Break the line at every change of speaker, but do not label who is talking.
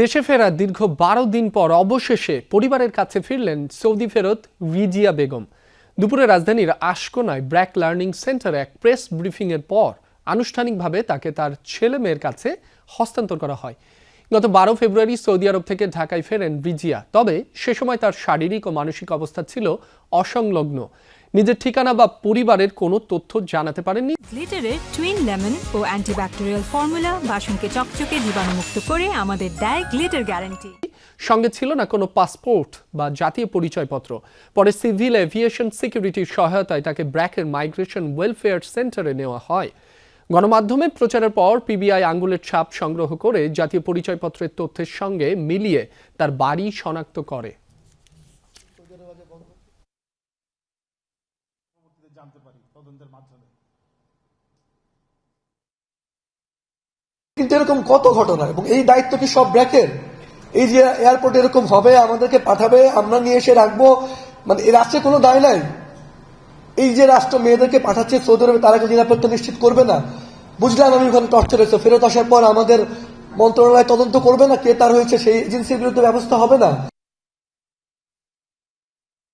দেশে ফেরা দীর্ঘ ১২ দিন পর অবশেষে পরিবারের কাছে ফিরলেন সৌদি ফেরত রিজিয়া বেগম। দুপুরে রাজধানীর আশকোনায় ব্র্যাক লার্নিং সেন্টারে এক প্রেস ব্রিফিংয়ের পর আনুষ্ঠানিকভাবে তাকে তার ছেলে মেয়ের কাছে হস্তান্তর করা হয়। গত ১২ ফেব্রুয়ারি সৌদি আরব থেকে ঢাকায় ফেরেন রিজিয়া। তবে সে সময় তার শারীরিক ও মানসিক অবস্থা ছিল অসংলগ্ন। নিজের ঠিকানা বা পরিবারের কোনো তথ্য জানাতে পারেননি।
গ্লিটারের টুইন লেমন ও অ্যান্টিব্যাকটেরিয়াল ফর্মুলা বাসনকে চকচকে জীবাণুমুক্ত করে আমাদের দেয় গ্লিটার গ্যারান্টি।
সঙ্গে ছিল না কোনো পাসপোর্ট বা জাতীয় পরিচয়পত্র। পরে সিভিল এভিয়েশন সিকিউরিটির সহায়তায় তাকে ব্র্যাকের মাইগ্রেশন ওয়েলফেয়ার সেন্টারে নেওয়া হয়। গণমাধ্যমে প্রচারের পর পিবিআই আঙ্গুলের ছাপ সংগ্রহ করে জাতীয় পরিচয়পত্রের তথ্যের সঙ্গে মিলিয়ে তার বাড়ি শনাক্ত করে।
কিন্তু এরকম কত ঘটনা, এবং এই দায়িত্ব কি সব ব্র্যাকের? এই যে এয়ারপোর্ট এরকম হবে, আমাদেরকে পাঠাবে, আমরা নিয়ে এসে রাখবো, মানে এই রাষ্ট্রের কোনো দায় নাই? এই যে রাষ্ট্র মেয়েদেরকে পাঠাচ্ছে সৌদি আরবে, তারা কি নিরাপত্তা নিশ্চিত করবে না? বুঝলাম আমি ওখানে টর্চার হয়েছে, ফেরত আসার পর আমাদের মন্ত্রণালয় তদন্ত করবে না কে তার হয়েছে, সেই এজেন্সির বিরুদ্ধে ব্যবস্থা হবে না?